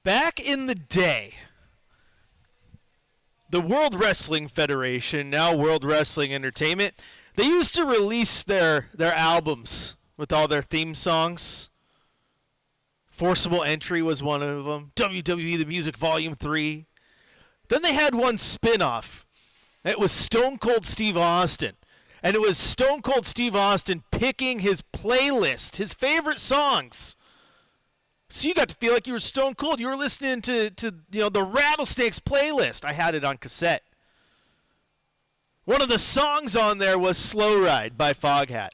Back in the day, the World Wrestling Federation, now World Wrestling Entertainment, they used to release their albums with all their theme songs. Forcible Entry was one of them. WWE The Music Volume 3. Then they had one spin-off. It was Stone Cold Steve Austin. And it was Stone Cold Steve Austin picking his playlist, his favorite songs. So you got to feel like you were Stone Cold. You were listening to the Rattlesnakes playlist. I had it on cassette. One of the songs on there was Slow Ride by Foghat.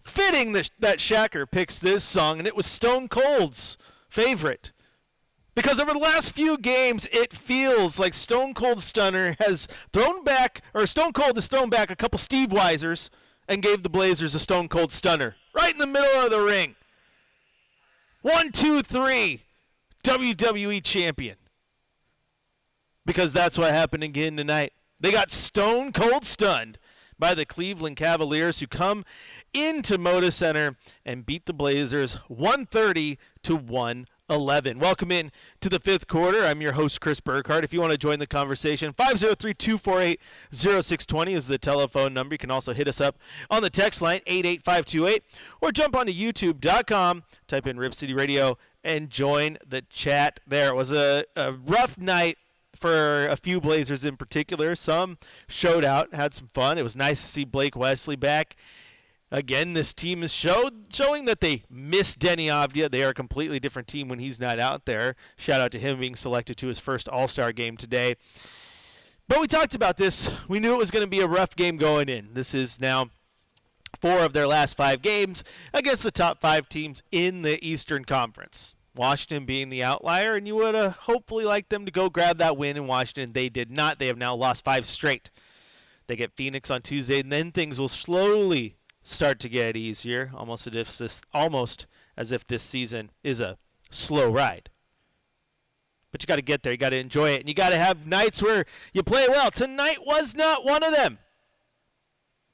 Fitting that Shacker picks this song, and it was Stone Cold's favorite. Because over the last few games, it feels like Stone Cold Stunner has thrown back, or Stone Cold has thrown back a couple Steve Weisers and gave the Blazers a Stone Cold Stunner. Right in the middle of the ring. 1, 2, 3, WWE champion. Because that's what happened again tonight. They got Stone Cold stunned by the Cleveland Cavaliers, who come into Moda Center and beat the Blazers 130 to 111. Welcome in to the fifth quarter. I'm your host, Chris Burkhardt. If you want to join the conversation, 503-248-0620 is the telephone number. You can also hit us up on the text line, 88528, or jump onto youtube.com, type in Rip City Radio, and join the chat there. It was a rough night for a few Blazers in particular. Some showed out, had some fun. It was nice to see Blake Wesley back. Again, this team is showing that they miss Denny Avdia. They are a completely different team when he's not out there. Shout out to him being selected to his first All-Star game today. But we talked about this. We knew it was going to be a rough game going in. This is now 4 of their last 5 games against the top 5 teams in the Eastern Conference. Washington being the outlier, and you would have hopefully liked them to go grab that win in Washington. They did not. They have now lost 5 straight. They get Phoenix on Tuesday, and then things will slowly start to get easier, almost as if this season is a slow ride. But you got to get there. You got to enjoy it, and you got to have nights where you play well. Tonight was not one of them.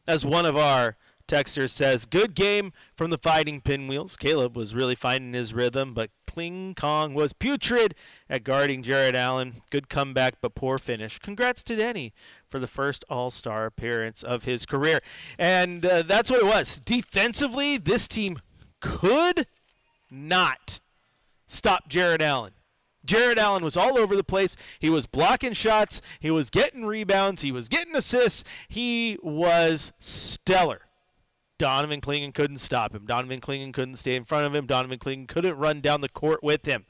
As one of our texters says, good game from the Fighting Pinwheels. Caleb was really finding his rhythm, but Kling Kong was putrid at guarding Jared Allen. Good comeback, but poor finish. Congrats to Denny for the first All-Star appearance of his career. And that's what it was. Defensively, this team could not stop Jared Allen. Jared Allen was all over the place. He was blocking shots. He was getting rebounds. He was getting assists. He was stellar. Donovan Clingan couldn't stop him. Donovan Clingan couldn't stay in front of him. Donovan Clingan couldn't run down the court with him.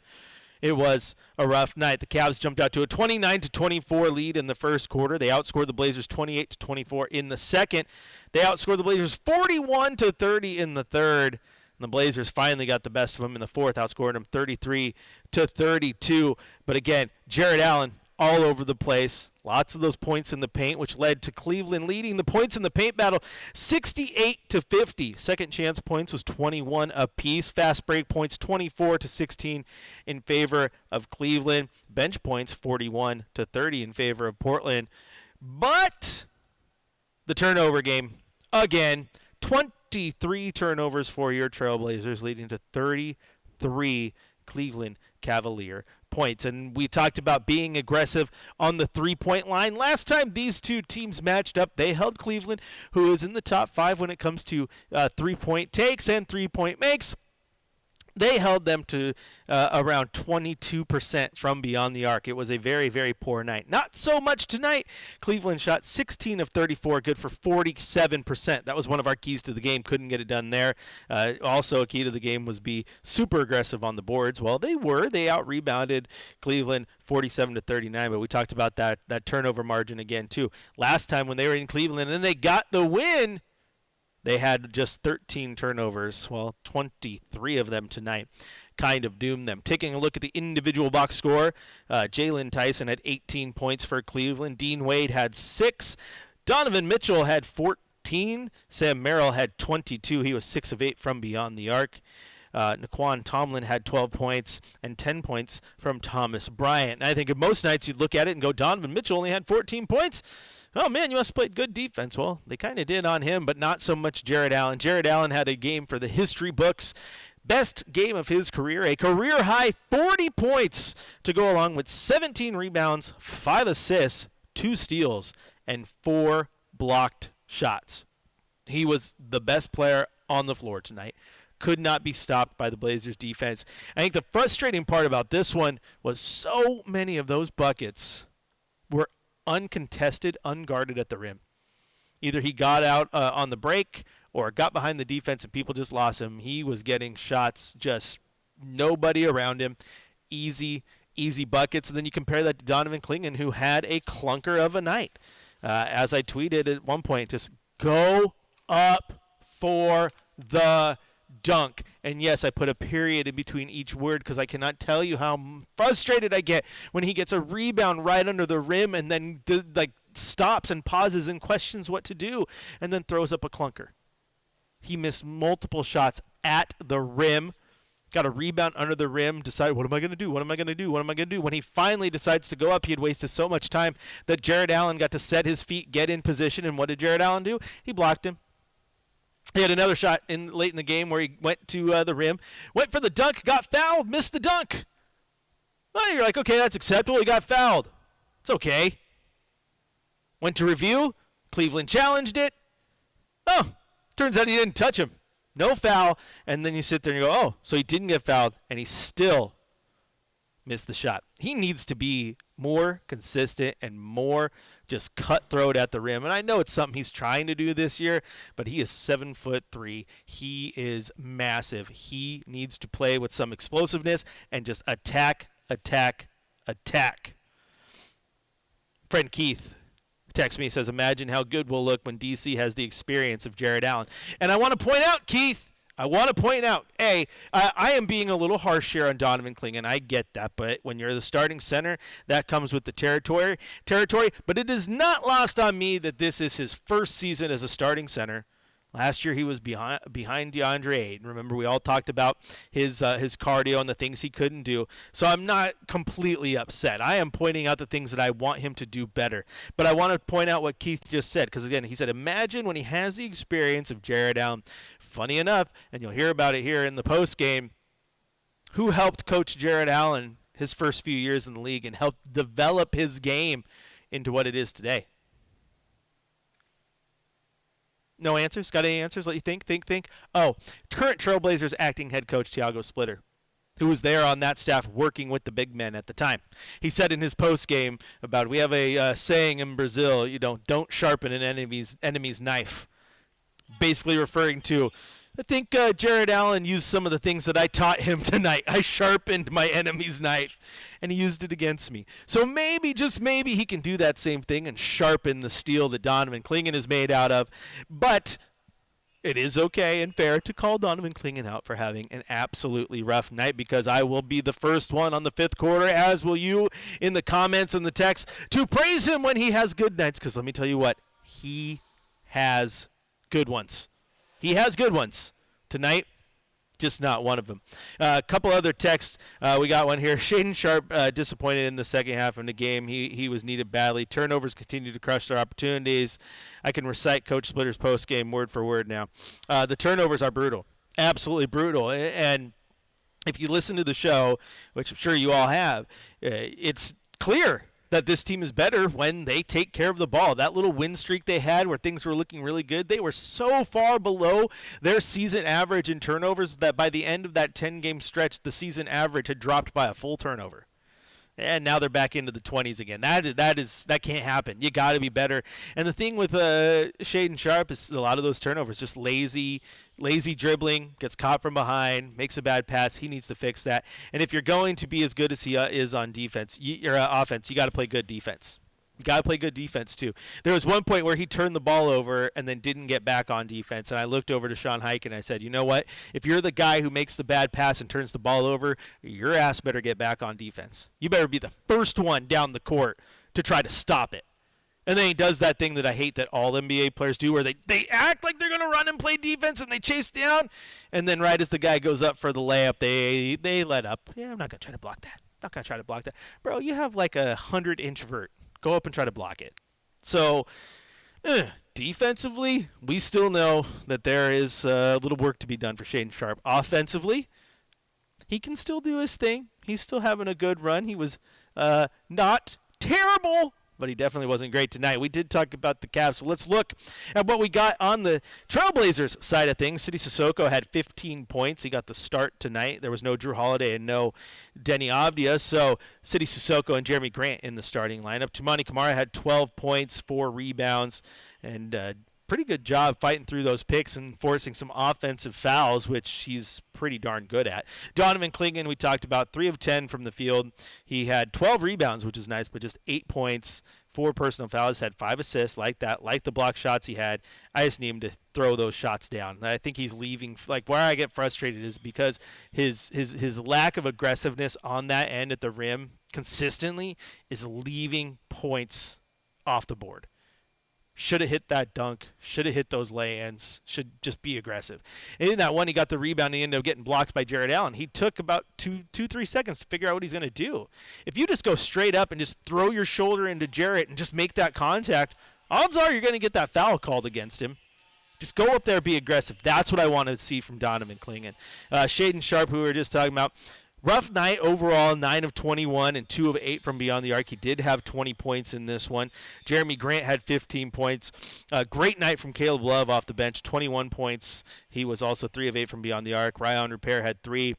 It was a rough night. The Cavs jumped out to a 29-24 lead in the first quarter. They outscored the Blazers 28-24 in the second. They outscored the Blazers 41-30 in the third. And the Blazers finally got the best of them in the fourth, outscoring them 33-32. But again, Jared Allen all over the place. Lots of those points in the paint, which led to Cleveland leading the points in the paint battle 68-50. Second chance points was 21 apiece. Fast break points 24-16 in favor of Cleveland. Bench points 41-30 in favor of Portland. But the turnover game, again, 23 turnovers for your Trailblazers, leading to 33 Cleveland Cavalier points. And we talked about being aggressive on the three-point line. Last time these two teams matched up, they held Cleveland, who is in the top 5 when it comes to three-point takes and three-point makes. They held them to around 22% from beyond the arc. It was a very, very poor night. Not so much tonight. Cleveland shot 16 of 34, good for 47%. That was one of our keys to the game. Couldn't get it done there. Also, a key to the game was be super aggressive on the boards. Well, they were. They out-rebounded Cleveland 47-39, but we talked about that turnover margin again, too. Last time when they were in Cleveland and they got the win, they had just 13 turnovers, well, 23 of them tonight kind of doomed them. Taking a look at the individual box score, Jalen Tyson had 18 points for Cleveland. Dean Wade had 6. Donovan Mitchell had 14. Sam Merrill had 22. He was 6 of 8 from beyond the arc. Naquan Tomlin had 12 points and 10 points from Thomas Bryant. And I think of most nights you'd look at it and go, Donovan Mitchell only had 14 points. Oh, man, you must have played good defense. Well, they kind of did on him, but not so much Jared Allen. Jared Allen had a game for the history books. Best game of his career, a career-high 40 points to go along with 17 rebounds, 5 assists, 2 steals, and 4 blocked shots. He was the best player on the floor tonight. Could not be stopped by the Blazers defense. I think the frustrating part about this one was so many of those buckets were uncontested, unguarded at the rim. Either he got out on the break or got behind the defense and people just lost him. He was getting shots, just nobody around him. Easy buckets. And then you compare that to Donovan Clingan, who had a clunker of a night. As I tweeted at one point, just go up for the dunk. And yes, I put a period in between each word because I cannot tell you how frustrated I get when he gets a rebound right under the rim and then stops and pauses and questions what to do and then throws up a clunker. He missed multiple shots at the rim, got a rebound under the rim, decided, what am I going to do? What am I going to do? What am I going to do? When he finally decides to go up, he had wasted so much time that Jared Allen got to set his feet, get in position, and what did Jared Allen do? He blocked him. He had another shot late in the game where he went to the rim, went for the dunk, got fouled, missed the dunk. Well, you're like, okay, that's acceptable. He got fouled. It's okay. Went to review. Cleveland challenged it. Oh, turns out he didn't touch him. No foul. And then you sit there and you go, oh, so he didn't get fouled, and he still missed the shot. He needs to be more consistent and more just cutthroat at the rim. And I know it's something he's trying to do this year, but he is 7'3". He is massive. He needs to play with some explosiveness and just attack. Friend Keith texts me, says, imagine how good we'll look when DC has the experience of Jared Allen. And I want to point out, Keith, I am being a little harsh here on Donovan Clingan. I get that, but when you're the starting center, that comes with the territory. But it is not lost on me that this is his first season as a starting center. Last year he was behind DeAndre Ayton. Remember, we all talked about his cardio and the things he couldn't do. So I'm not completely upset. I am pointing out the things that I want him to do better. But I want to point out what Keith just said, because, again, he said, imagine when he has the experience of Jared Allen. Funny enough, and you'll hear about it here in the postgame, who helped coach Jared Allen his first few years in the league and helped develop his game into what it is today? No answers? Got any answers? Let you think. Oh, current Trailblazers acting head coach Thiago Splitter, who was there on that staff working with the big men at the time. He said in his postgame about, we have a saying in Brazil, don't sharpen an enemy's knife. Basically referring to, I think Jared Allen used some of the things that I taught him tonight. I sharpened my enemy's knife, and he used it against me. So maybe, just maybe, he can do that same thing and sharpen the steel that Donovan Clingan is made out of. But it is okay and fair to call Donovan Clingan out for having an absolutely rough night, because I will be the first one on the fifth quarter, as will you in the comments and the text, to praise him when he has good nights, because let me tell you what, he has good ones. He has good ones. Tonight, just not one of them. A couple other texts. We got one here. Shaedon Sharpe disappointed in the second half of the game. He was needed badly. Turnovers continue to crush their opportunities. I can recite Coach Splitter's post-game word for word now. The turnovers are brutal. Absolutely brutal. And if you listen to the show, which I'm sure you all have, it's clear that this team is better when they take care of the ball. That little win streak they had where things were looking really good, they were so far below their season average in turnovers that by the end of that 10-game stretch, the season average had dropped by a full turnover. And now they're back into the 20s again. That can't happen. You got to be better. And the thing with Shaedon Sharpe is a lot of those turnovers, just lazy dribbling, gets caught from behind, makes a bad pass. He needs to fix that. And if you're going to be as good as he is on defense, your offense, you got to play good defense. You got to play good defense too. There was one point where he turned the ball over and then didn't get back on defense. And I looked over to Sean Hike and I said, you know what? If you're the guy who makes the bad pass and turns the ball over, your ass better get back on defense. You better be the first one down the court to try to stop it. And then he does that thing that I hate that all NBA players do, where they act like they're going to run and play defense and they chase down. And then right as the guy goes up for the layup, they let up. Yeah, I'm not going to try to block that. Bro, you have like 100-inch vert. Go up and try to block it. So Defensively, we still know that there is a little work to be done for Shaden Sharp. Offensively, he can still do his thing. He's still having a good run. He was not terrible, but he definitely wasn't great tonight. We did talk about the Cavs, so let's look at what we got on the Trailblazers side of things. Sidy Cissoko had 15 points. He got the start tonight. There was no Drew Holiday and no Denny Avdia, so Sidy Cissoko and Jeremy Grant in the starting lineup. Toumani Camara had 12 points, 4 rebounds, and pretty good job fighting through those picks and forcing some offensive fouls, which he's pretty darn good at. Donovan Clingan, we talked about, 3 of 10 from the field. He had 12 rebounds, which is nice, but just 8 points, 4 personal fouls, had 5 assists, like that, like the block shots he had. I just need him to throw those shots down. I think he's leaving. Like, where I get frustrated is because his lack of aggressiveness on that end at the rim consistently is leaving points off the board. Should have hit that dunk. Should have hit those lay-ins. Should just be aggressive. And in that one, he got the rebound. He ended up getting blocked by Jared Allen. He took about 3 seconds to figure out what he's going to do. If you just go straight up and just throw your shoulder into Jarrett and just make that contact, odds are you're going to get that foul called against him. Just go up there, be aggressive. That's what I want to see from Donovan Clingan. Shaden Sharp, who we were just talking about, rough night overall, 9 of 21 and 2 of 8 from beyond the arc. He did have 20 points in this one. Jeremy Grant had 15 points. Great night from Caleb Love off the bench, 21 points. He was also 3 of 8 from beyond the arc. Ryan Repair had 3.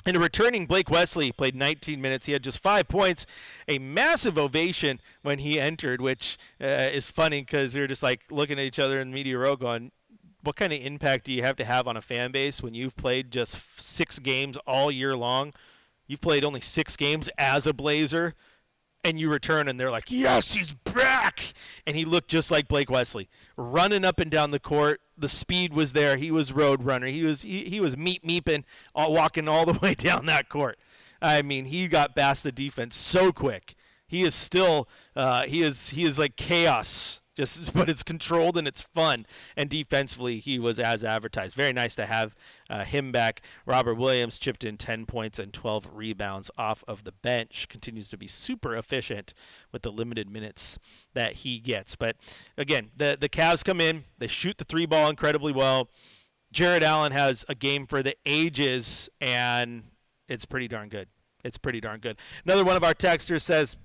And a returning Blake Wesley played 19 minutes. He had just 5 points. A massive ovation when he entered, which is funny because we were just like looking at each other in Media Row going, what kind of impact do you have to have on a fan base when you've played just 6 games all year long? You've played only 6 games as a Blazer, and you return, and they're like, yes, he's back! And he looked just like Blake Wesley, running up and down the court. The speed was there. He was road runner. He was meeping, walking all the way down that court. I mean, he got past the defense so quick. He is still he is like chaos. But it's controlled and it's fun. And defensively, he was as advertised. Very nice to have him back. Robert Williams chipped in 10 points and 12 rebounds off of the bench. Continues to be super efficient with the limited minutes that he gets. But, again, the Cavs come in. They shoot the 3 ball incredibly well. Jared Allen has a game for the ages, and it's pretty darn good. It's pretty darn good. Another one of our texters says,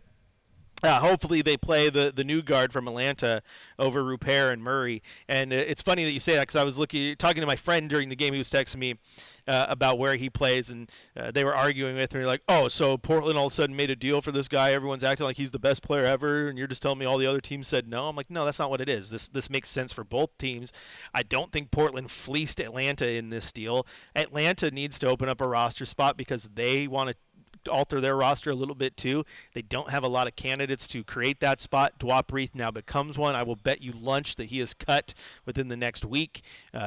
hopefully they play the new guard from Atlanta over Rupert and Murray. And it's funny that you say that because I was talking to my friend during the game. He was texting me about where he plays, and they were arguing with me like, oh, so Portland all of a sudden made a deal for this guy. Everyone's acting like he's the best player ever, and you're just telling me all the other teams said no. I'm like, no, that's not what it is. This makes sense for both teams. I don't think Portland fleeced Atlanta in this deal. Atlanta needs to open up a roster spot because they want to alter their roster a little bit too. They don't have a lot of candidates to create that spot. Dwap Reith now becomes one. I will bet you lunch that he is cut within the next week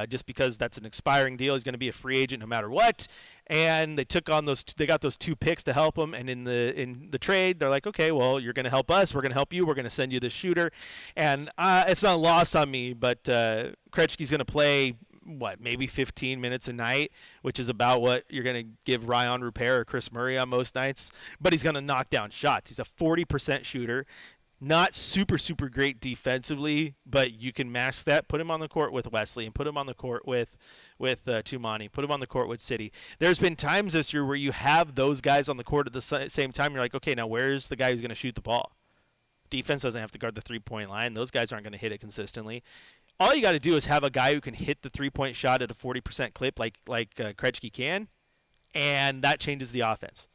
just because that's an expiring deal. He's going to be a free agent no matter what. And they took on they got those 2 picks to help him. And in the trade, they're like, okay, well, you're going to help us. We're going to help you. We're going to send you the shooter. And it's not lost on me, but Krejci's going to play maybe 15 minutes a night, which is about what you're going to give Ryan Rupert or Chris Murray on most nights. But he's going to knock down shots. He's a 40% shooter. Not super, super great defensively, but you can mask that. Put him on the court with Wesley and put him on the court with Toumani. Put him on the court with Sidy. There's been times this year where you have those guys on the court at the same time. You're like, okay, now where's the guy who's going to shoot the ball? Defense doesn't have to guard the three-point line. Those guys aren't going to hit it consistently. All you got to do is have a guy who can hit the three-point shot at a 40% clip like Krejci can, and that changes the offense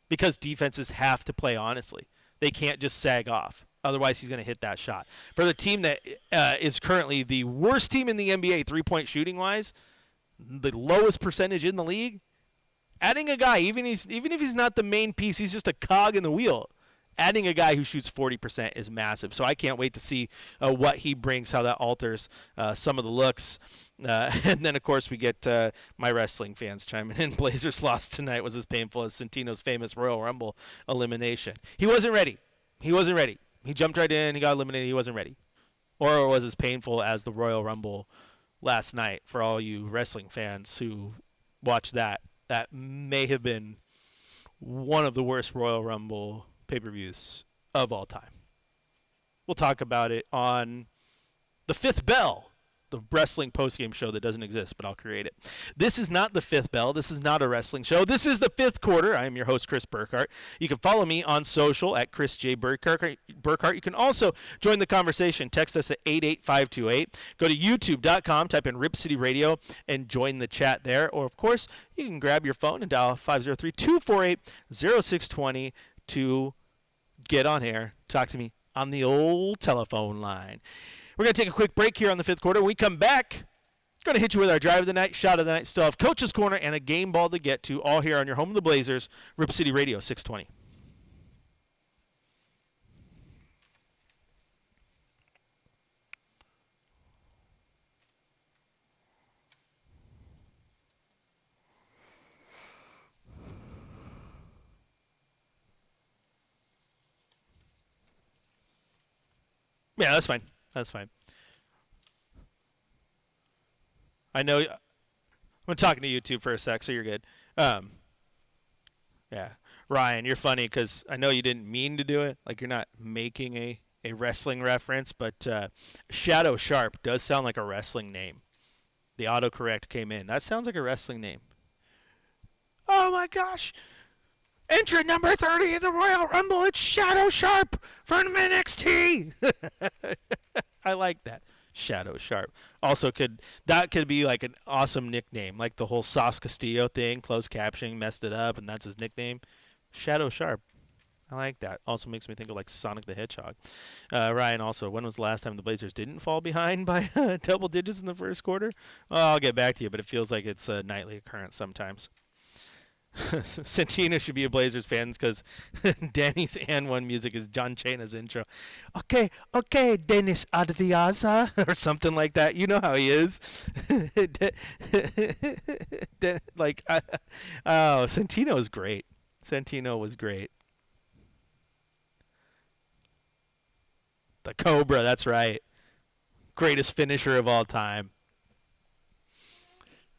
because defenses have to play honestly. They can't just sag off. Otherwise, he's going to hit that shot. For the team that is currently the worst team in the NBA three-point shooting-wise, the lowest percentage in the league, adding a guy, even if he's not the main piece, he's just a cog in the wheel. Adding a guy who shoots 40% is massive. So I can't wait to see what he brings, how that alters some of the looks. And then, of course, we get my wrestling fans chiming in. Blazers lost tonight was as painful as Santino's famous Royal Rumble elimination. He wasn't ready. He jumped right in. He got eliminated. He wasn't ready. Or it was as painful as the Royal Rumble last night for all you wrestling fans who watched that. That may have been one of the worst Royal Rumble pay-per-views of all time. We'll talk about it on the Fifth Bell, the wrestling postgame show that doesn't exist, but I'll create it. This is not the Fifth Bell. This is not a wrestling show. This is the Fifth Quarter. I am your host, Chris Burkhardt. You can follow me on social at Chris J. Burkhardt. You can also join the conversation. Text us at 88528. Go to youtube.com, type in Rip City Radio, and join the chat there. Or, of course, you can grab your phone and dial 503-248-0620 to get on air. Talk to me on the old telephone line. We're going to take a quick break here on the Fifth Quarter. When we come back, going to hit you with our drive of the night, shot of the night, still have Coach's Corner and a game ball to get to, all here on your home of the Blazers, Rip City Radio 620. Yeah, that's fine. That's fine. I know I'm talking to YouTube for a sec, so you're good. Yeah. Ryan, you're funny because I know you didn't mean to do it. Like, you're not making a wrestling reference, but Shadow Sharp does sound like a wrestling name. The autocorrect came in. That sounds like a wrestling name. Oh, my gosh. Entrant number 30 of the Royal Rumble, it's Shadow Sharp from NXT. I like that. Shadow Sharp. Also, that could be like an awesome nickname, like the whole Sauce Castillo thing, closed captioning messed it up, and that's his nickname. Shadow Sharp. I like that. Also makes me think of like Sonic the Hedgehog. Ryan, also, when was the last time the Blazers didn't fall behind by double digits in the first quarter? Well, I'll get back to you, but it feels like it's a nightly occurrence sometimes. Santino should be a Blazers fan because Danny's and one music is John Cena's intro. Okay, Dennis Adviaza, or something like that. You know how he is. Santino is great. Santino was great. The Cobra, that's right. Greatest finisher of all time.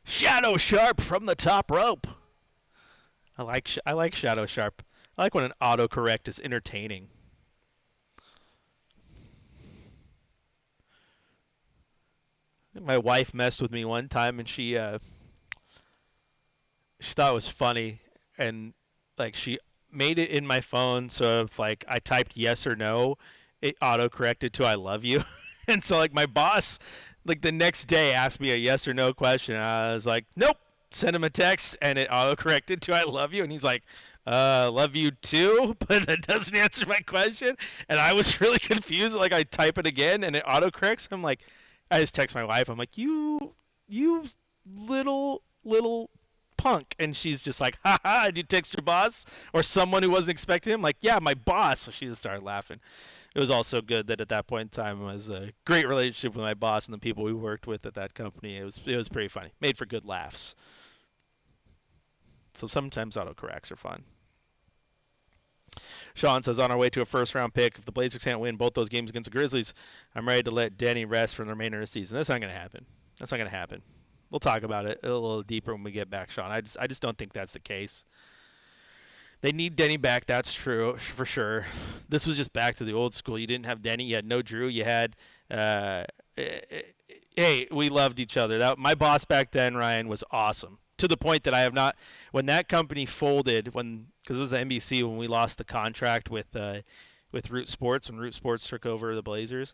Shadow Sharp from the top rope. I like Shadow Sharp. I like when an autocorrect is entertaining. My wife messed with me one time, and she thought it was funny, and like she made it in my phone. So if like I typed yes or no, it autocorrected to "I love you," and so like my boss, like the next day asked me a yes or no question. And I was like, nope. Sent him a text, and it auto-corrected to "I love you," and he's like, love you too, but that doesn't answer my question. And I was really confused. Like, I type it again, and it auto-corrects. I'm like, I just text my wife. I'm like, you little punk. And she's just like, ha-ha, did you text your boss? Or someone who wasn't expecting him? Like, yeah, my boss. So she just started laughing. It was also good that at that point in time it was a great relationship with my boss and the people we worked with at that company. It was pretty funny. Made for good laughs. So sometimes autocorrects are fun. Sean says, on our way to a first-round pick, if the Blazers can't win both those games against the Grizzlies, I'm ready to let Denny rest for the remainder of the season. That's not going to happen. That's not going to happen. We'll talk about it a little deeper when we get back, Sean. I just don't think that's the case. They need Denny back. That's true, for sure. This was just back to the old school. You didn't have Denny. You had no Drew. You had hey, we loved each other. My boss back then, Ryan, was awesome. To the point that I have not, when that company folded, because it was the NBC when we lost the contract with Root Sports, when Root Sports took over the Blazers,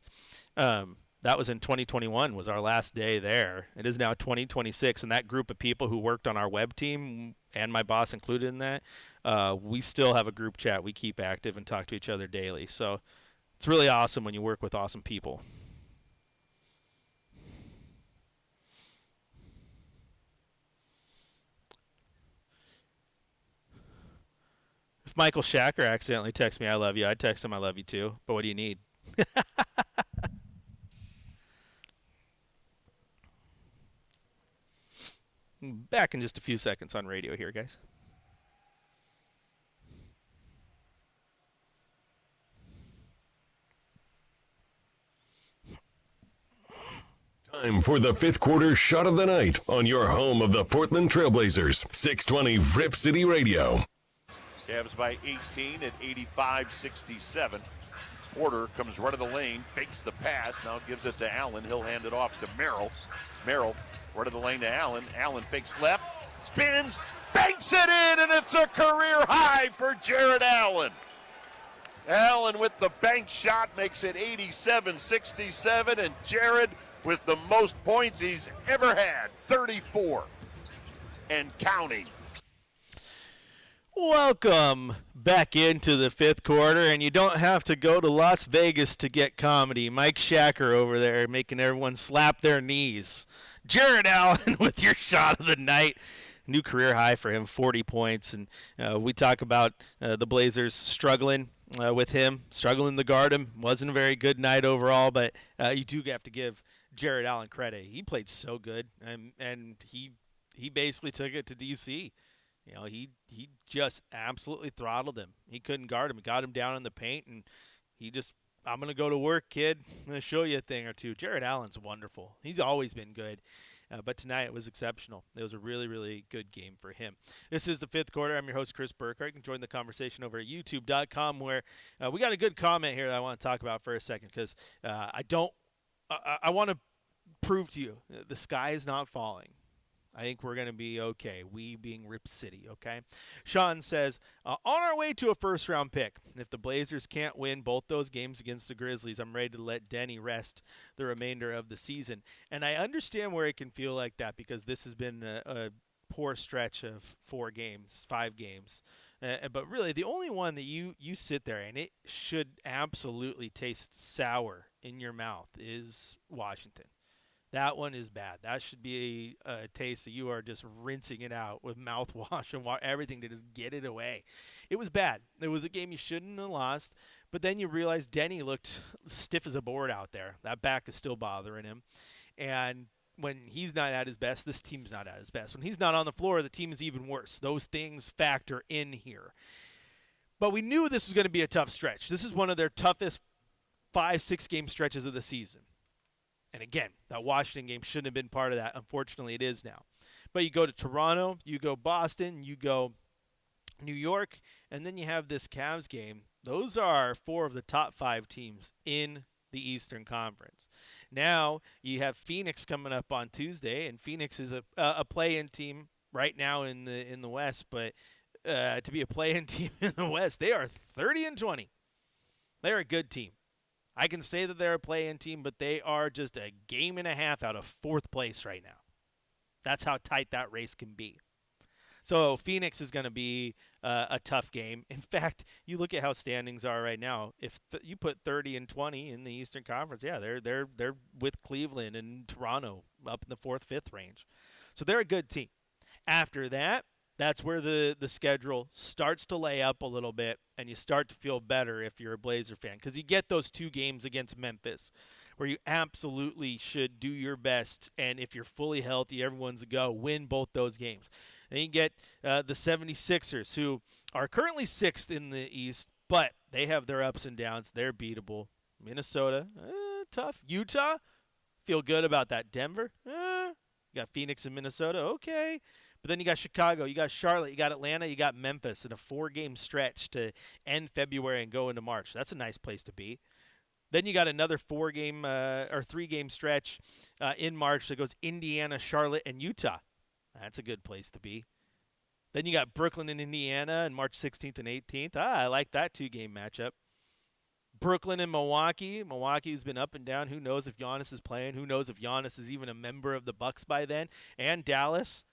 that was in 2021 was our last day there. It is now 2026, and that group of people who worked on our web team, and my boss included in that, we still have a group chat. We keep active and talk to each other daily. So it's really awesome when you work with awesome people. If Michael Shacker accidentally texts me, I love you, I'd text him, I love you too. But what do you need? Back in just a few seconds on radio here, guys. Time for the fifth quarter shot of the night on your home of the Portland Trailblazers, 620 Rip City Radio. Cavs by 18 at 85-67. Porter comes right of the lane, fakes the pass, now gives it to Allen. He'll hand it off to Merrill. Merrill, right of the lane to Allen. Allen fakes left, spins, banks it in, and it's a career high for Jared Allen. Allen with the bank shot makes it 87-67, and Jared with the most points he's ever had, 34 and counting. Welcome back into the fifth quarter, and you don't have to go to Las Vegas to get comedy. Mike Shacker over there making everyone slap their knees. Jared Allen with your shot of the night. New career high for him, 40 points. And we talk about the Blazers struggling with him, struggling to guard him. Wasn't a very good night overall, but you do have to give Jared Allen credit. He played so good, and he basically took it to D.C. You know, he just absolutely throttled him. He couldn't guard him. He got him down in the paint, and he just, I'm going to go to work, kid. I'm going to show you a thing or two. Jared Allen's wonderful. He's always been good. But tonight it was exceptional. It was a really, really good game for him. This is the fifth quarter. I'm your host, Chris Burkhardt. You can join the conversation over at youtube.com, where we got a good comment here that I want to talk about for a second, because I want to prove to you the sky is not falling. I think we're going to be okay. We being Rip City, okay? Sean says, on our way to a first-round pick, if the Blazers can't win both those games against the Grizzlies, I'm ready to let Denny rest the remainder of the season. And I understand where it can feel like that, because this has been a poor stretch of 5 games. But really, the only one that you sit there and it should absolutely taste sour in your mouth is Washington. That one is bad. That should be a taste that you are just rinsing it out with mouthwash and everything to just get it away. It was bad. It was a game you shouldn't have lost, but then you realize Denny looked stiff as a board out there. That back is still bothering him. And when he's not at his best, this team's not at his best. When he's not on the floor, the team is even worse. Those things factor in here. But we knew this was going to be a tough stretch. This is one of their toughest 5-6 game stretches of the season. And again, that Washington game shouldn't have been part of that. Unfortunately, it is now. But you go to Toronto, you go Boston, you go New York, and then you have this Cavs game. Those are 4 of the top 5 teams in the Eastern Conference. Now you have Phoenix coming up on Tuesday, and Phoenix is a play-in team right now in the West. But to be a play-in team in the West, they are 30-20. They're a good team. I can say that they're a play-in team, but they are just a game and a half out of 4th place right now. That's how tight that race can be. So Phoenix is going to be a tough game. In fact, you look at how standings are right now. If you put 30-20 in the Eastern Conference, yeah, they're with Cleveland and Toronto up in the 4th, 5th range. So they're a good team. After that, that's where the schedule starts to lay up a little bit, and you start to feel better if you're a Blazer fan, because you get those 2 games against Memphis where you absolutely should do your best, and if you're fully healthy, everyone's a go, win both those games. And you get the 76ers, who are currently 6th in the East, but they have their ups and downs. They're beatable. Minnesota, tough. Utah, feel good about that. Denver, you got Phoenix and Minnesota, okay. But then you got Chicago, you got Charlotte, you got Atlanta, you got Memphis in a 4-game stretch to end February and go into March. That's a nice place to be. Then you got another 4-game or 3-game stretch in March that goes Indiana, Charlotte, and Utah. That's a good place to be. Then you got Brooklyn and Indiana on March 16th and 18th. I like that 2-game matchup. Brooklyn and Milwaukee. Milwaukee's been up and down. Who knows if Giannis is playing? Who knows if Giannis is even a member of the Bucks by then? And Dallas.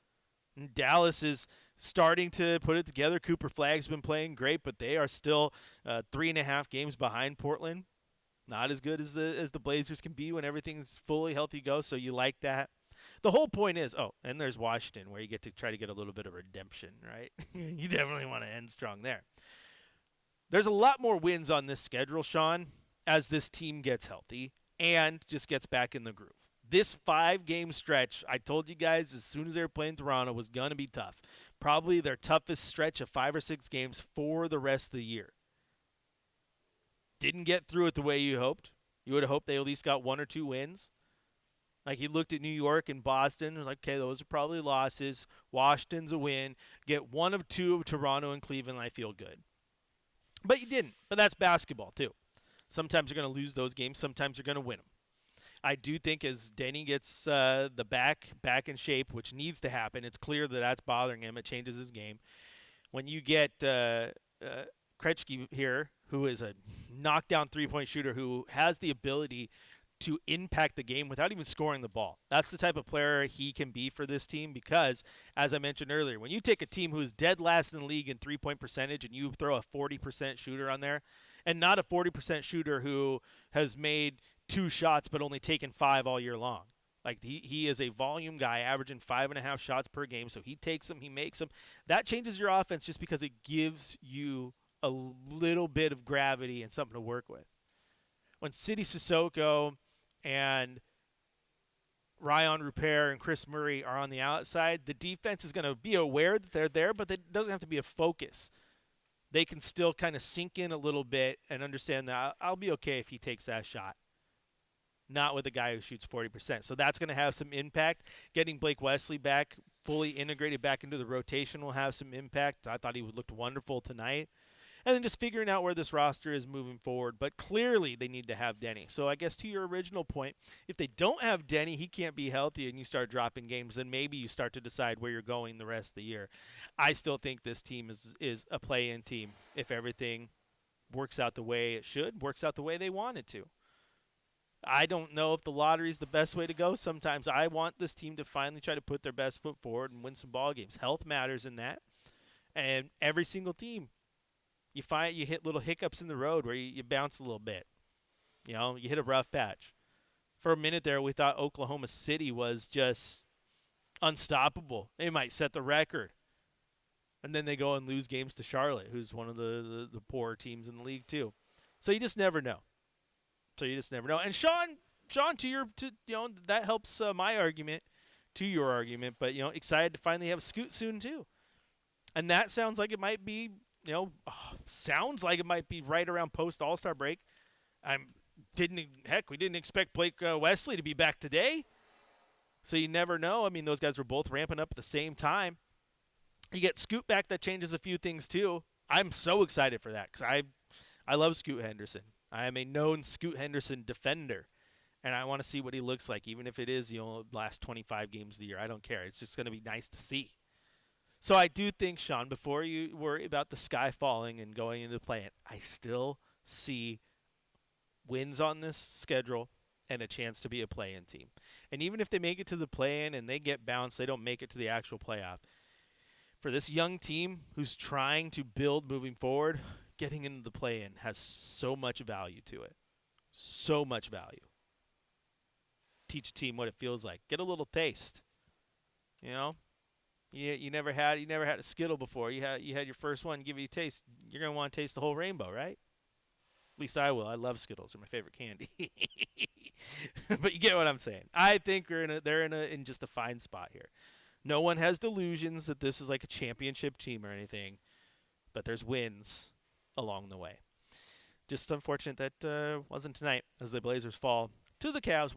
And Dallas is starting to put it together. Cooper Flagg's been playing great, but they are still 3.5 games behind Portland. Not as good as the Blazers can be when everything's fully healthy go, so you like that. The whole point is, and there's Washington, where you get to try to get a little bit of redemption, right? You definitely want to end strong there. There's a lot more wins on this schedule, Sean, as this team gets healthy and just gets back in the groove. This 5-game stretch, I told you guys as soon as they were playing Toronto, was going to be tough. Probably their toughest stretch of 5 or 6 games for the rest of the year. Didn't get through it the way you hoped. You would have hoped they at least got 1 or 2 wins. Like, you looked at New York and Boston, and like, okay, those are probably losses. Washington's a win. Get 1 of 2 of Toronto and Cleveland, I feel good. But you didn't. But that's basketball, too. Sometimes you're going to lose those games. Sometimes you're going to win them. I do think as Denny gets the back in shape, which needs to happen, it's clear that that's bothering him. It changes his game. When you get Kretschke here, who is a knockdown three-point shooter who has the ability to impact the game without even scoring the ball. That's the type of player he can be for this team because, as I mentioned earlier, when you take a team who's dead last in the league in three-point percentage and you throw a 40% shooter on there, and not a 40% shooter who has made 2 shots but only taken 5 all year long. Like he is a volume guy averaging 5.5 shots per game, so he takes them, he makes them. That changes your offense just because it gives you a little bit of gravity and something to work with. When Sidy Cissoko and Ryan Rupert and Chris Murray are on the outside, the defense is going to be aware that they're there, but it doesn't have to be a focus. They can still kind of sink in a little bit and understand that I'll be okay if he takes that shot. Not with a guy who shoots 40%. So that's going to have some impact. Getting Blake Wesley back, fully integrated back into the rotation will have some impact. I thought he looked wonderful tonight. And then just figuring out where this roster is moving forward. But clearly they need to have Denny. So I guess to your original point, if they don't have Denny, he can't be healthy, and you start dropping games, then maybe you start to decide where you're going the rest of the year. I still think this team is a play-in team if everything works out the way it should, works out the way they want it to. I don't know if the lottery is the best way to go. Sometimes I want this team to finally try to put their best foot forward and win some ball games. Health matters in that. And every single team, you hit little hiccups in the road where you bounce a little bit. You know, you hit a rough patch. For a minute there, we thought Oklahoma City was just unstoppable. They might set the record. And then they go and lose games to Charlotte, who's one of the poorer teams in the league too. So you just never know. And Sean, that helps my argument to your argument. But excited to finally have Scoot soon too. And that sounds like it might be, right around post All-Star break. We didn't expect Blake Wesley to be back today. So you never know. I mean, those guys were both ramping up at the same time. You get Scoot back, that changes a few things too. I'm so excited for that because I love Scoot Henderson. I am a known Scoot Henderson defender, and I want to see what he looks like, even if it is last 25 games of the year. I don't care. It's just going to be nice to see. So I do think, Sean, before you worry about the sky falling and going into play-in, I still see wins on this schedule and a chance to be a play-in team. And even if they make it to the play-in and they get bounced, they don't make it to the actual playoff. For this young team who's trying to build moving forward, getting into the play-in has so much value to it. So much value. Teach a team what it feels like. Get a little taste. You never had a Skittle before. You had your first one, give you a taste. You're going to want to taste the whole rainbow, right? At least I will. I love Skittles. They're my favorite candy. But you get what I'm saying. I think they're in just a fine spot here. No one has delusions that this is like a championship team or anything, but there's wins along the way. Just unfortunate that wasn't tonight as the Blazers fall to the Cavs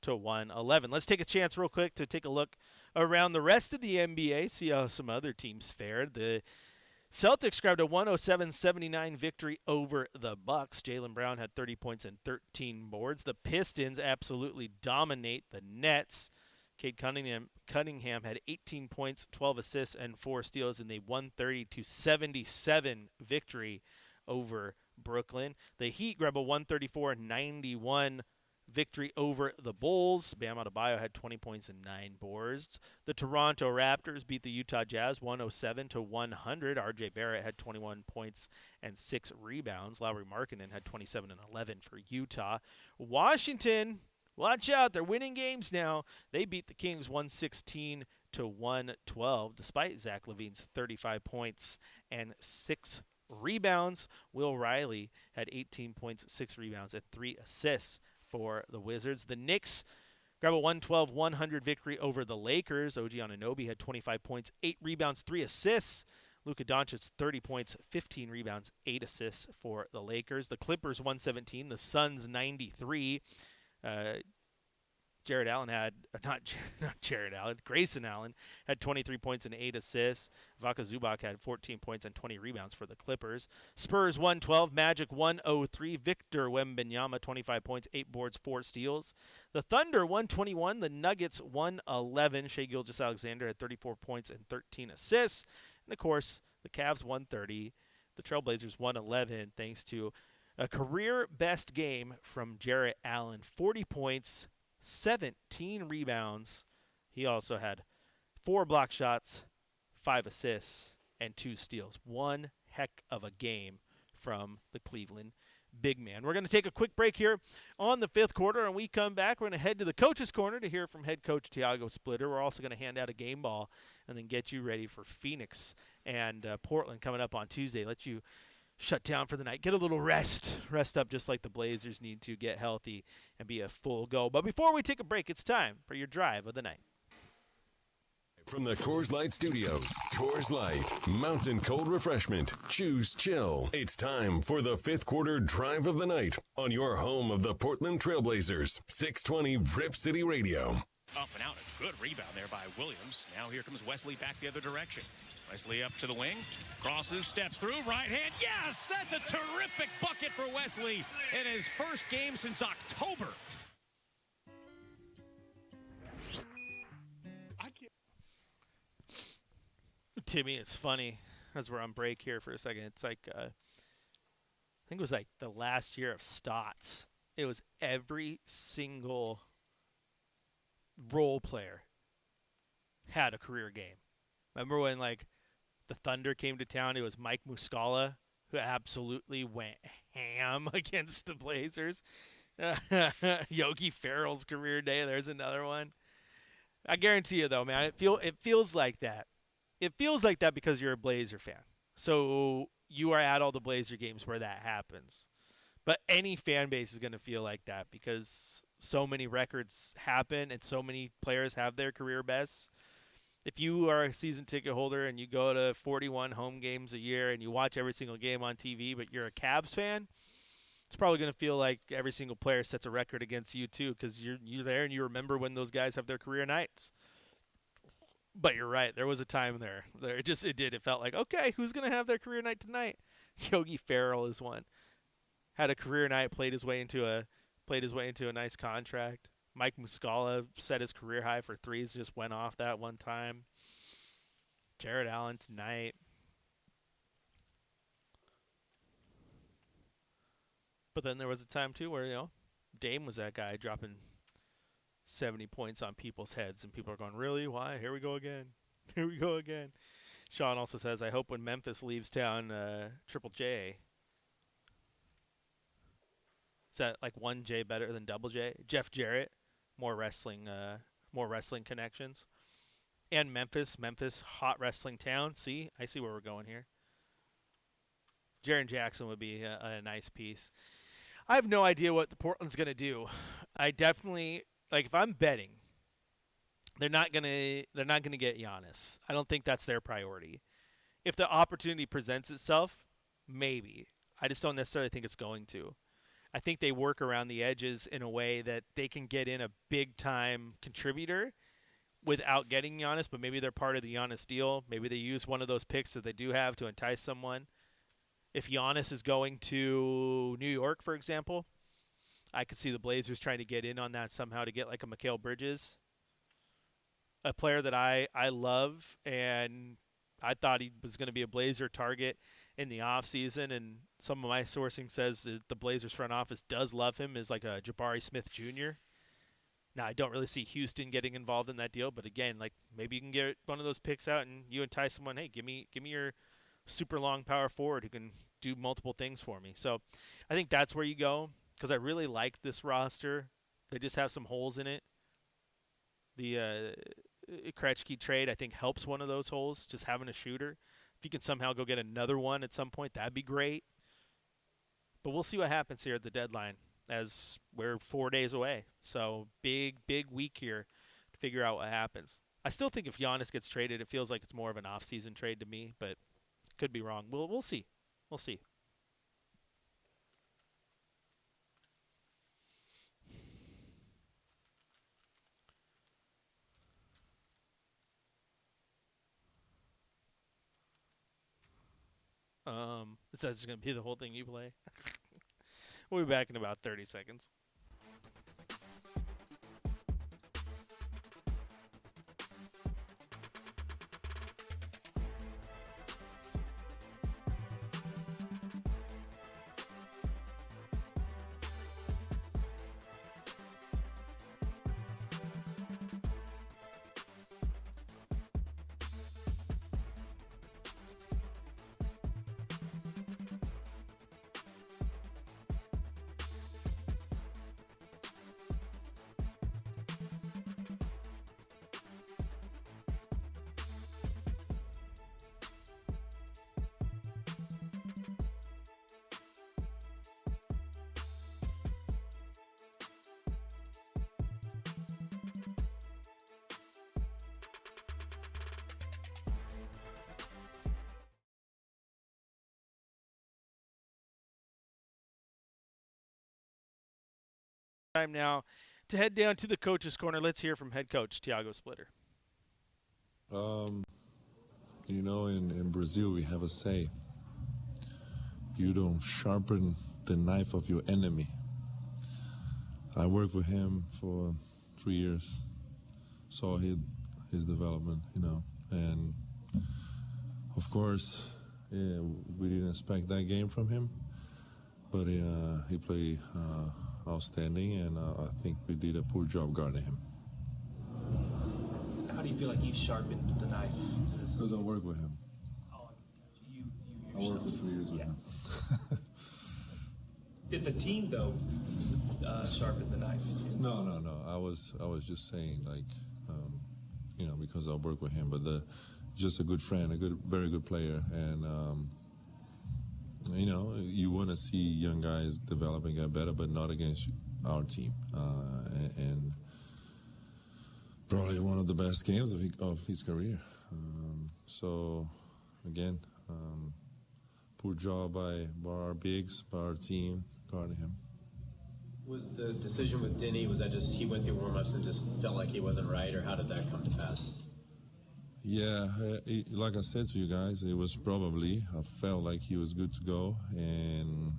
130-111. Let's take a chance real quick to take a look around the rest of the NBA, see how some other teams fared. The Celtics grabbed a 107-79 victory over the Bucks. Jaylen Brown had 30 points and 13 boards. The Pistons absolutely dominate the Nets. Cade Cunningham had 18 points, 12 assists, and 4 steals in the 130-77 victory over Brooklyn. The Heat grab a 134-91 victory over the Bulls. Bam Adebayo had 20 points and 9 boards. The Toronto Raptors beat the Utah Jazz 107-100. RJ Barrett had 21 points and 6 rebounds. Lauri Markkanen had 27 and 11 for Utah. Washington, watch out, they're winning games now. They beat the Kings 116-112 despite Zach LaVine's 35 points and 6 rebounds. Will Riley had 18 points, 6 rebounds, and 3 assists for the Wizards. The Knicks grab a 112-100 victory over the Lakers. OG Anunoby had 25 points, 8 rebounds, 3 assists. Luka Doncic 30 points, 15 rebounds, 8 assists for the Lakers. The Clippers 117, the Suns 93. Grayson Allen had 23 points and 8 assists. Vaka Zubac had 14 points and 20 rebounds for the Clippers. Spurs 112, Magic 103. Victor Wembanyama 25 points, 8 boards, 4 steals. The Thunder 121, the Nuggets 111. Shai Gilgeous-Alexander had 34 points and 13 assists. And of course, the Cavs 130, the Trailblazers 111, thanks to a career best game from Jarrett Allen. 40 points, 17 rebounds. He also had 4 block shots, 5 assists, and 2 steals. One heck of a game from the Cleveland big man. We're going to take a quick break here on the 5th quarter, and we come back. We're going to head to the coach's corner to hear from head coach Tiago Splitter. We're also going to hand out a game ball and then get you ready for Phoenix and Portland coming up on Tuesday. Let you shut down for the night. Get a little rest up just like the Blazers need to get healthy and be a full go. But before we take a break, it's time for your drive of the night. From the Coors Light Studios, Coors Light, mountain cold refreshment. Choose chill. It's time for the 5th quarter drive of the night on your home of the Portland Trailblazers. 620 Rip City Radio. Up and out, a good rebound there by Williams. Now here comes Wesley back the other direction. Wesley up to the wing, crosses, steps through, right hand. Yes, that's a terrific bucket for Wesley in his first game since October. Timmy, it's funny as we're on break here for a second. It's like, I think it was like the last year of Stotts. It was every single role player had a career game. Remember when like the Thunder came to town? It was Mike Muscala who absolutely went ham against the Blazers. Yogi Ferrell's career day. There's another one. I guarantee you, though, man, it feels like that. It feels like that because you're a Blazer fan. So you are at all the Blazer games where that happens. But any fan base is going to feel like that because so many records happen and so many players have their career bests. If you are a season ticket holder and you go to 41 home games a year and you watch every single game on TV, but you're a Cavs fan, it's probably going to feel like every single player sets a record against you too because you're there and you remember when those guys have their career nights. But you're right. There was a time there. It felt like, okay, who's going to have their career night tonight? Yogi Ferrell is one. Had a career night, played his way into a nice contract. Mike Muscala set his career high for threes, just went off that one time. Jarrett Allen tonight. But then there was a time too where, Dame was that guy dropping 70 points on people's heads, and people are going, really? Why? Here we go again. Here we go again. Sean also says, I hope when Memphis leaves town, Triple J. Is that like 1J better than Double J? Jeff Jarrett, more wrestling connections. And Memphis, hot wrestling town. See, I see where we're going here. Jaren Jackson would be a nice piece. I have no idea what the Portland's going to do. I definitely... Like, if I'm betting, they're not gonna get Giannis. I don't think that's their priority. If the opportunity presents itself, maybe. I just don't necessarily think it's going to. I think they work around the edges in a way that they can get in a big-time contributor without getting Giannis, but maybe they're part of the Giannis deal. Maybe they use one of those picks that they do have to entice someone. If Giannis is going to New York, for example, I could see the Blazers trying to get in on that somehow to get like a Mikal Bridges, a player that I love, and I thought he was going to be a Blazer target in the offseason, and some of my sourcing says that the Blazers front office does love him as like a Jabari Smith Jr. Now, I don't really see Houston getting involved in that deal, but again, like maybe you can get one of those picks out and you entice someone, hey, give me your super long power forward who can do multiple things for me. So I think that's where you go. Because I really like this roster. They just have some holes in it. The Krejci trade, I think, helps one of those holes, just having a shooter. If you can somehow go get another one at some point, that'd be great. But we'll see what happens here at the deadline as we're 4 days away. So big week here to figure out what happens. I still think if Giannis gets traded, it feels like it's more of an off-season trade to me, but could be wrong. We'll see. We'll see. That's going to be the whole thing you play. We'll be back in about 30 seconds. Time now to head down to the coach's corner. Let's hear from head coach Thiago Splitter. In Brazil we have a say. You don't sharpen the knife of your enemy. I worked with him for 3 years, saw his development, and of course, we didn't expect that game from him, but he played outstanding, and I think we did a poor job guarding him. How do you feel like you sharpened the knife? Because I work with him. I worked for 3 years with him. Did the team though sharpen the knife? No. I was just saying, because I work with him, but just a good friend, very good player, and you want to see young guys developing, get better, but not against our team. And probably one of the best games of his career. So again, poor job by our bigs, by our team guarding him. Was the decision with Denny, was that just he went through warm-ups and just felt like he wasn't right, or how did that come to pass? Yeah, like I said to you guys, it was probably, I felt like he was good to go, and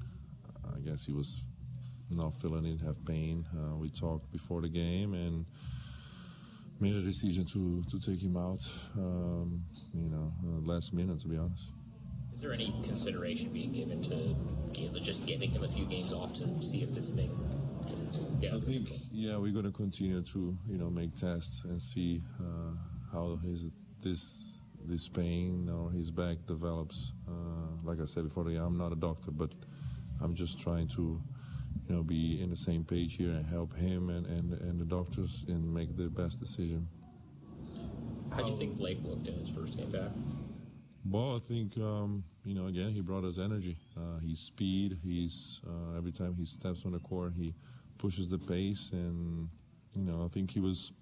I guess he was not feeling it, have pain. We talked before the game and made a decision to take him out, last minute, to be honest. Is there any consideration being given to just giving him a few games off to see if this thing can get? I think, we're going to continue to, make tests and see how this pain or his back develops. Like I said before, I'm not a doctor, but I'm just trying to, be in the same page here and help him and the doctors and make the best decision. How do you think Blake looked in his first game back? Well, I think, again, he brought us energy. His speed, every time he steps on the court, he pushes the pace. And, I think he was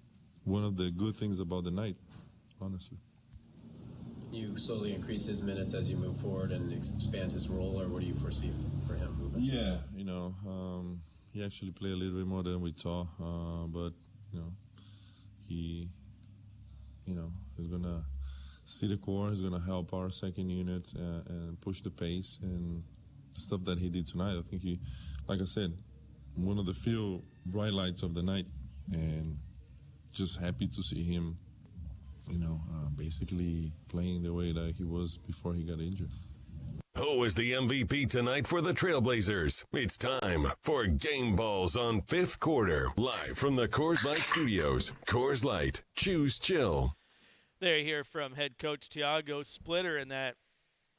one of the good things about the night, honestly. You slowly increase his minutes as you move forward and expand his role, or what do you foresee for him moving? Yeah, he actually played a little bit more than we thought, but, he, is going to see the core, he's going to help our second unit and push the pace, and the stuff that he did tonight, I think he, like I said, one of the few bright lights of the night, and just happy to see him, basically playing the way that he was before he got injured. Who is the MVP tonight for the Trailblazers? It's time for Game Balls on Fifth Quarter, live from the Coors Light Studios. Coors Light, choose chill. There you hear from head coach Thiago Splitter, and that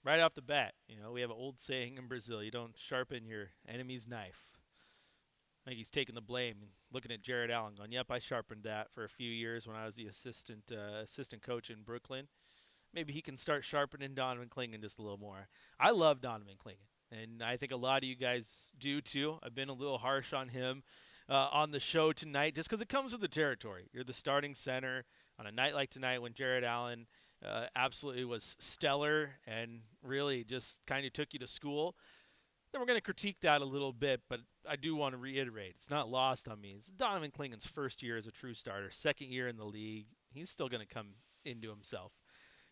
right off the bat, we have an old saying in Brazil, you don't sharpen your enemy's knife. I think he's taking the blame and looking at Jared Allen going, yep, I sharpened that for a few years when I was the assistant coach in Brooklyn. Maybe he can start sharpening Donovan Clingan just a little more. I love Donovan Clingan, and I think a lot of you guys do too. I've been a little harsh on him on the show tonight just because it comes with the territory. You're the starting center on a night like tonight when Jared Allen absolutely was stellar and really just kind of took you to school. Then we're going to critique that a little bit, but I do want to reiterate, it's not lost on me. It's Donovan Clingan's first year as a true starter, second year in the league. He's still going to come into himself.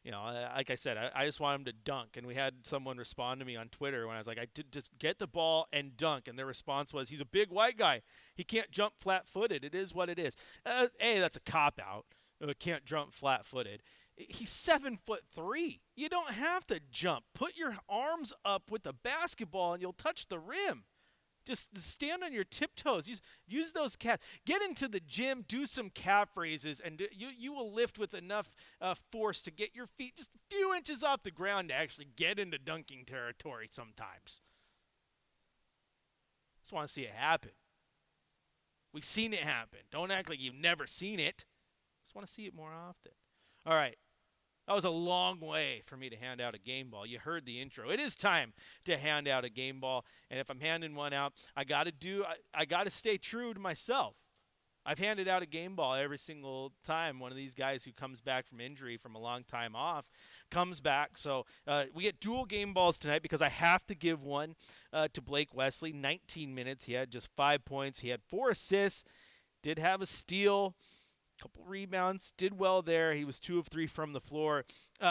Like I said, I just want him to dunk. And we had someone respond to me on Twitter when I was like, just get the ball and dunk. And their response was, he's a big white guy. He can't jump flat-footed. It is what it is. That's a cop-out. Can't jump flat-footed. He's 7'3". You don't have to jump. Put your arms up with the basketball and you'll touch the rim. Just stand on your tiptoes. Use those calves. Get into the gym, do some calf raises, and you will lift with enough force to get your feet just a few inches off the ground to actually get into dunking territory sometimes. Just want to see it happen. We've seen it happen. Don't act like you've never seen it. Just want to see it more often. All right. That was a long way for me to hand out a game ball. You heard the intro. It is time to hand out a game ball, and if I'm handing one out, I got to stay true to myself. I've handed out a game ball every single time one of these guys who comes back from injury from a long time off comes back. So we get dual game balls tonight because I have to give one to Blake Wesley. 19 minutes. He had just 5 points. He had 4 assists, did have a steal. Couple rebounds, did well there. He was 2 of 3 from the floor.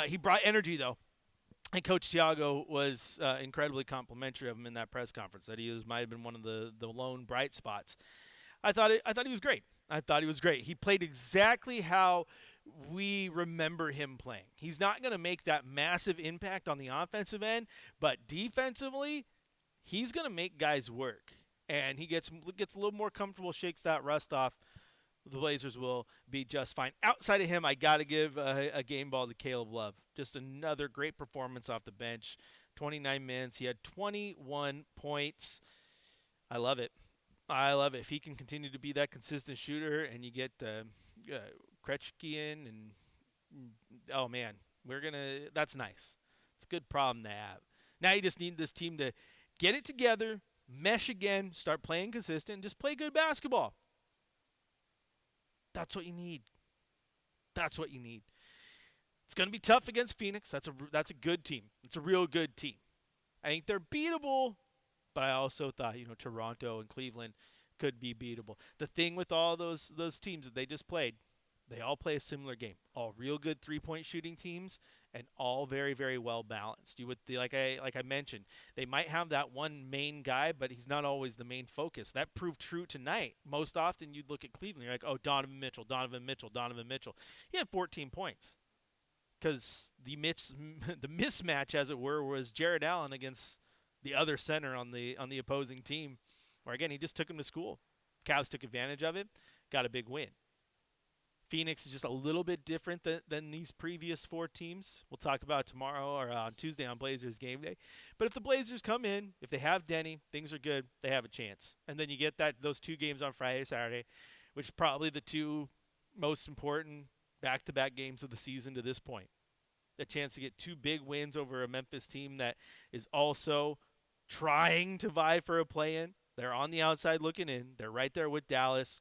He brought energy, though. And Coach Thiago was incredibly complimentary of him in that press conference. That might have been one of the lone bright spots. I thought he was great. He played exactly how we remember him playing. He's not going to make that massive impact on the offensive end, but defensively, he's going to make guys work. And he gets a little more comfortable, shakes that rust off. The Blazers will be just fine. Outside of him, I got to give a game ball to Caleb Love. Just another great performance off the bench. 29 minutes. He had 21 points. I love it. If he can continue to be that consistent shooter and you get Krejci in and, oh, man, that's nice. It's a good problem to have. Now you just need this team to get it together, mesh again, start playing consistent, and just play good basketball. That's what you need. It's going to be tough against Phoenix. That's a good team. It's a real good team. I think they're beatable, but I also thought, Toronto and Cleveland could be beatable. The thing with all those teams that they just played, they all play a similar game. All real good three-point shooting teams and all very, very well balanced. Like I mentioned, they might have that one main guy, but he's not always the main focus. That proved true tonight. Most often you'd look at Cleveland, you're like, oh, Donovan Mitchell. He had 14 points because the mismatch, as it were, was Jared Allen against the other center on the opposing team, where, again, he just took him to school. Cavs took advantage of it, got a big win. Phoenix is just a little bit different than these previous 4 teams. We'll talk about tomorrow or on Tuesday on Blazers game day. But if the Blazers come in, if they have Denny, things are good, they have a chance. And then you get those 2 games on Friday, Saturday, which are probably the 2 most important back-to-back games of the season to this point. A chance to get 2 big wins over a Memphis team that is also trying to vie for a play-in. They're on the outside looking in. They're right there with Dallas.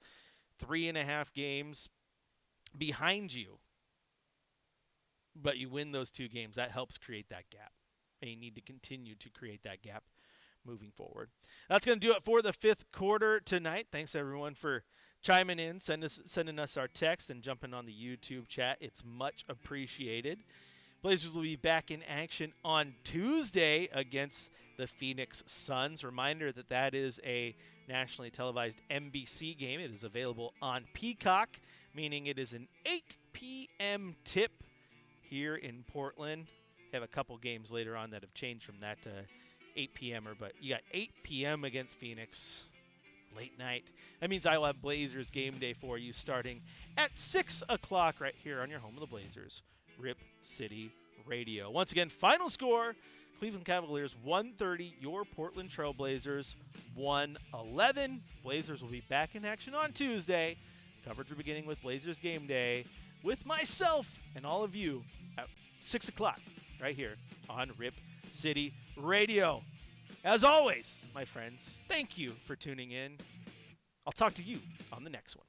3.5 games behind you, but you win those 2 games. That helps create that gap, and you need to continue to create that gap moving forward. That's going to do it for the 5th quarter tonight. Thanks everyone for chiming in, sending us our text, and jumping on the YouTube chat. It's much appreciated. Blazers will be back in action on Tuesday against the Phoenix Suns. Reminder that is a nationally televised NBC game. It is available on Peacock, meaning it is an 8 p.m. tip here in Portland. They have a couple games later on that have changed from that to 8 p.m.er, but you got 8 p.m. against Phoenix, late night. That means I will have Blazers game day for you starting at 6 o'clock right here on your home of the Blazers, Rip City Radio. Once again, final score, Cleveland Cavaliers 130, your Portland Trail Blazers 111. Blazers will be back in action on Tuesday. Coverage are beginning with Blazers game day with myself and all of you at 6 o'clock right here on Rip City Radio. As always, my friends, thank you for tuning in. I'll talk to you on the next one.